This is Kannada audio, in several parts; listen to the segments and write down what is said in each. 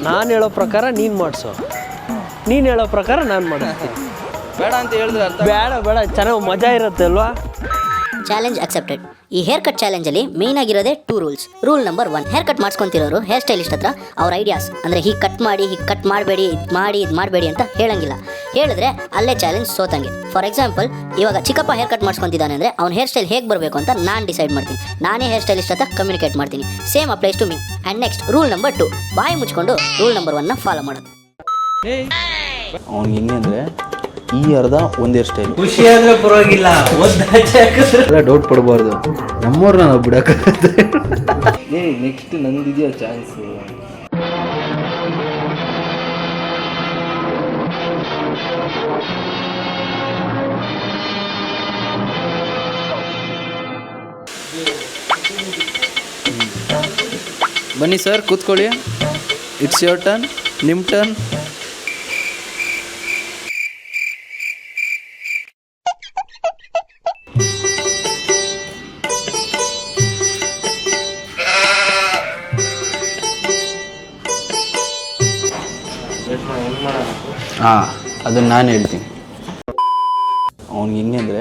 ನಾನು ಹೇಳೋ ಪ್ರಕಾರ ನೀನು ಮಾಡಿಸು, ನೀನು ಹೇಳೋ ಪ್ರಕಾರ ನಾನು ಮಾಡಿಸ್ತೀನಿ. ಬೇಡ ಅಂತ ಹೇಳಿದ್ರೆ ಅರ್ಥ. ಬೇಡ ಚೆನ್ನಾಗಿ ಮಜಾ ಇರುತ್ತೆ ಅಲ್ವಾ? Challenge accepted. ಈ ಹೇರ್ ಕಟ್ ಚಾಲೆಂಜಲ್ಲಿ ಮೇಯ್ನ್ ಆಗಿರೋದೇ 2 rules. Rule number 1, hair cut ಮಾಡಿಸ್ಕೊಂತಿರೋರು ಹೇರ್ ಸ್ಟೈಲಿಸ್ಟ್ ಹತ್ರ ಅವ್ರ ಐಡಿಯಾಸ್ ಅಂದರೆ ಹೀಗೆ ಕಟ್ ಮಾಡಿ, ಹೀಗೆ ಕಟ್ ಮಾಡಬೇಡಿ, ಇದು ಮಾಡಬೇಡಿ ಅಂತ ಹೇಳಂಗಿಲ್ಲ. ಹೇಳಿದ್ರೆ ಅಲ್ಲೇ ಚಾಲೆಂಜ್ ಸೋತಂಗೆ. ಫಾರ್ ಎಕ್ಸಾಂಪಲ್, ಇವಾಗ ಚಿಕ್ಕಪ್ಪ ಹೇರ್ ಕಟ್ ಮಾಡಿಸ್ಕೊಂತಿದ್ದಾನೆ ಅಂದರೆ ಅವ್ನ ಹೇರ್ ಸ್ಟೈಲ್ ಹೇಗೆ ಬರಬೇಕು ಅಂತ ನಾನು ಡಿಸೈಡ್ ಮಾಡ್ತೀನಿ. ನಾನೇ ಹೇರ್ ಸ್ಟೈಲಿಸ್ಟ್ ಹತ್ರ ಕಮ್ಯುನಿಕೇಟ್ ಮಾಡ್ತೀನಿ. Same applies to me. And next rule number 2, ಬಾಯಿ ಮುಚ್ಕೊಂಡು ರೂಲ್ ನಂಬರ್ 1ನ ಫಾಲೋ ಮಾಡೋದು. ಅವ್ನಿಗೆ ಹೆಂಗೆ ಅಂದರೆ ಈ ಅರ್ಧ ಒಂದೇ ಸ್ಟೈಲ್. ಖುಷಿ ಆದರೆ ಪರವಾಗಿಲ್ಲ, ಎಲ್ಲ ಡೌಟ್ ಪಡಬಾರ್ದು. ನಮ್ಮವ್ರನ್ನ ನಾವು ಬಿಡೋಕ್ಕಾಗತ್ತೆ. ನೆಕ್ಸ್ಟ್ ನಂದಿದೆಯಾ ಚಾನ್ಸು? ಬನ್ನಿ ಸರ್, ಕೂತ್ಕೊಳ್ಳಿ. ಇಟ್ಸ್ ಯೋರ್ ಟರ್ನ್, ನಿಮ್ಮ ಟರ್ನ್. ಹಾಂ, ಅದನ್ನು ನಾನು ಹೇಳ್ತೀನಿ. ಅವ್ನಿಗೆ ಹೆಂಗೆ ಅಂದರೆ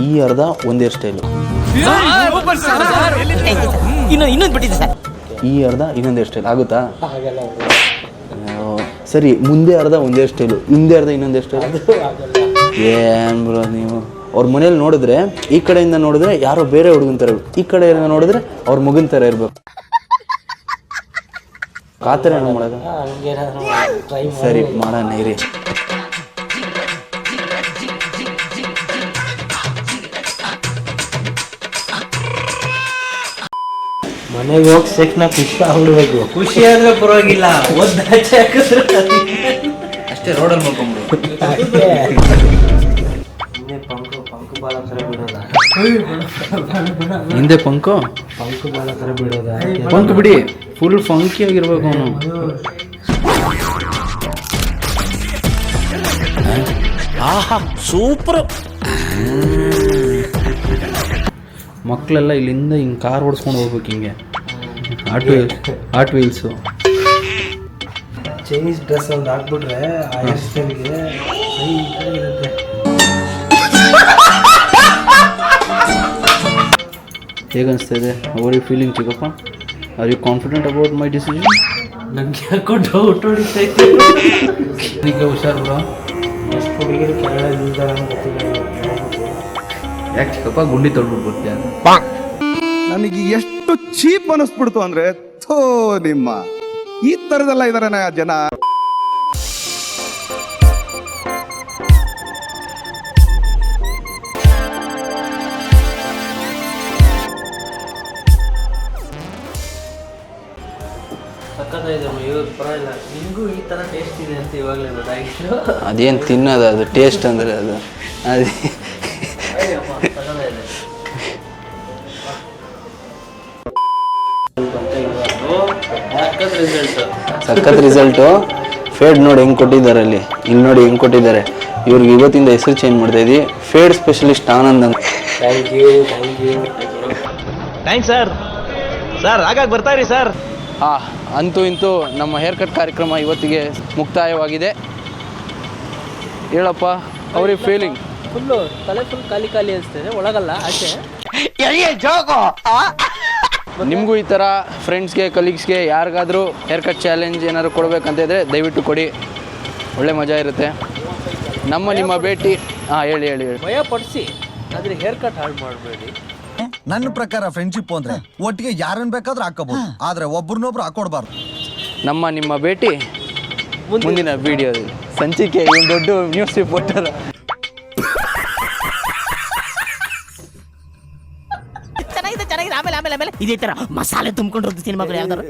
ಈ ಅರ್ಧ ಒಂದೇ ಸ್ಟೈಲು, ಇನ್ನೊಂದು ಬಿಟ್ಟಿದೆ ಸರ್. ಈ ಅರ್ಧ ಇನ್ನೊಂದೇ ಸ್ಟೈಲ್ ಆಗುತ್ತಾ? ಸರಿ, ಮುಂದೆ ಅರ್ಧ ಒಂದೇ ಸ್ಟೈಲು, ಹಿಂದೆ ಅರ್ಧ ಇನ್ನೊಂದೇ ಸ್ಟೈಲ್. ಏನು ಬ್ರೋ ನೀವು? ಅವ್ರ ಮನೇಲಿ ನೋಡಿದ್ರೆ ಈ ಕಡೆಯಿಂದ ನೋಡಿದ್ರೆ ಯಾರೋ ಬೇರೆ ಹುಡುಗನ ಥರ ಇರ್ಬೇಕು, ಈ ಕಡೆಯಿಂದ ನೋಡಿದ್ರೆ ಅವ್ರ ಮಗನ ಥರ ಇರ್ಬೇಕು. ಆ ಥರ ಏನೋ ಮಾಡೋದು? ಸರಿ, ಮಾಡೋಣ ಇರಿ. ಮನೆಗೆ ಹೋಗಿ ಸೆಕ್ನ ಖುಷಿ ಆಗ್ಬಿಡ್ಬೇಕು. ಖುಷಿ ಆದ್ರೆ ಪರವಾಗಿಲ್ಲ, ಒದ್ದಾಚೆ ಹಾಕಿದ್ರೆ ಅಷ್ಟೇ, ರೋಡಲ್ಲಿ ಮಾಡ್ಕೊಂಬಿಡು. ಪಂಕು ಬಾಳ ಥರ ಬಿಡೋದ, ಹಿಂದೆ ಪಂಕು ಬಾಳ ಥರ ಬಿಡೋದ. ಪಂಕ್ ಬಿಡಿ, ಫುಲ್ ಫಂಕಿ ಆಗಿರ್ಬೇಕು ಅವನು. ಆಹಾ, ಸೂಪರ್. ಮಕ್ಕಳೆಲ್ಲ ಇಲ್ಲಿಂದ ಹಿಂಗೆ ಕಾರ್ ಓಡಿಸ್ಕೊಂಡು ಹೋಗ್ಬೇಕು, ಹಿಂಗೆ ಆಟ್ ವೀಲ್ಸು. ಚೈನೀಸ್ ಡ್ರೆಸ್ ಒಂದು ಹಾಕ್ಬಿಟ್ರೆ ಆ ಹೇರ್ ಸ್ಟೈಲ್ಗೆ ಇರುತ್ತೆ. ಹೇಗನ್ನಿಸ್ತಾ ಇದೆ? ಅವರ್ ಯು ಫೀಲಿಂಗ್ ಚಿಕ್ಕಪ್ಪ? Are you confident about my decision? ನಂಗೆ ಯಾಕೋ ಡೌಟ್ ಹೊಡಿತೈತೆ. ಈಗ ಹುಷಾರು ಬ್ರೋ. ಎಷ್ಟು ಹುಡುಗಿರು ಕೆಳಗಡೆ ಇಲ್ದಾರ ಗೊತ್ತಿಲ್ಲ. ಯಾಕೆ ಚಿಕ್ಕಪ್ಪ ಗುಂಡಿ ತೊಳ್ಬಿಟ್ಟು ಬರ್ತೀಯ? ನನಗೆ ಎಷ್ಟು ಚೀಪ್ ಅನಿಸ್ಬಿಡ್ತು ಅಂದ್ರೆ, ಥೋ ನಿಮ್ಮ ಈ ತರದೆಲ್ಲ ಇದಾರೆ ಜನ. ಸಕ್ಕತ್ತಾಗಿದೆ, ಇವ್ರು ಪರವಾಗಿಲ್ಲ. ನಿಮಗೂ ಈ ಥರ ಟೇಸ್ಟ್ ಇದೆ ಅಂತ ಇವಾಗಲೇ ಗೊತ್ತಾಗಿತ್ತು. ಅದೇನು ತಿನ್ನೋದು, ಅದು ಟೇಸ್ಟ್ ಅಂದರೆ ಅದು ಅದೇ. ಸಖತ್ ರಿಸಲ್ಟು. ಫೇಡ್ ನೋಡಿ ಹೆಂಗೆ ಕೊಟ್ಟಿದ್ದಾರೆ ಅಲ್ಲಿ, ಇಲ್ಲಿ ನೋಡಿ ಹೆಂಗೆ ಕೊಟ್ಟಿದ್ದಾರೆ. ಇವ್ರಿಗೆ ಇವತ್ತಿಂದ ಹೆಸರು ಚೇಂಜ್ ಮಾಡ್ತಾ ಇದ್ದೀವಿ, ಫೇಡ್ ಸ್ಪೆಷಲಿಸ್ಟ್ ಆನಂದ್ ಅಂತ. Thank you thanks sir. ಹಾಗಾಗಿ ಬರ್ತಾ ಇರಿ ಸರ್. ಹಾಂ, ಅಂತೂ ಇಂತೂ ನಮ್ಮ ಹೇರ್ ಕಟ್ ಕಾರ್ಯಕ್ರಮ ಇವತ್ತಿಗೆ ಮುಕ್ತಾಯವಾಗಿದೆ. ಹೇಳಪ್ಪ, ಅವ್ರಿಗೆ ಫೀಲಿಂಗ್? ಫುಲ್ಲು ತಲೆ ಫುಲ್ ಖಾಲಿ ಅನಿಸ್ತದೆ, ಒಳಗಲ್ಲ ಆಚೆ. ನಿಮಗೂ ಈ ಥರ ಫ್ರೆಂಡ್ಸ್ಗೆ, ಕಲೀಗ್ಸ್ಗೆ ಯಾರಿಗಾದರೂ ಹೇರ್ ಕಟ್ ಚಾಲೆಂಜ್ ಏನಾದ್ರು ಕೊಡಬೇಕಂತ ಇದ್ದರೆ ದಯವಿಟ್ಟು ಕೊಡಿ, ಒಳ್ಳೆ ಮಜಾ ಇರುತ್ತೆ. ನಿಮ್ಮ ಭೇಟಿ. ಹಾಂ, ಹೇಳಿ. ಭಯ ಪಡಿಸಿ, ಆದರೆ ಹೇರ್ ಕಟ್ ಹಾಳು ಮಾಡಬೇಡಿ. ನನ್ನ ಪ್ರಕಾರ ಫ್ರೆಂಡ್ಶಿಪ್ ಅಂದ್ರೆ ಒಟ್ಟಿಗೆ ಯಾರನ್ನ ಬೇಕಾದ್ರೂ ಹಾಕೋಬಹುದು, ಆದ್ರೆ ಒಬ್ರನ್ನೊಬ್ರು ಹಾಕೊಡ್ಬಾರ್ದು. ನಿಮ್ಮ ಭೇಟಿ ಮುಂದಿನ ವಿಡಿಯೋದಲ್ಲಿ. ಸಂಚಿಕೆ ಒಂದು ದೊಡ್ಡ ನ್ಯೂಸ್ ರಿಪೋರ್ಟರ್. ಚೆನ್ನಾಗಿದೆ. ಆಮೇಲೆ ಇದೇ ತರ ಮಸಾಲೆ ತುಂಬಿಕೊಂಡಿರೋದು ಸಿನಿಮಾಗಳು ಯಾವ್ದಾರು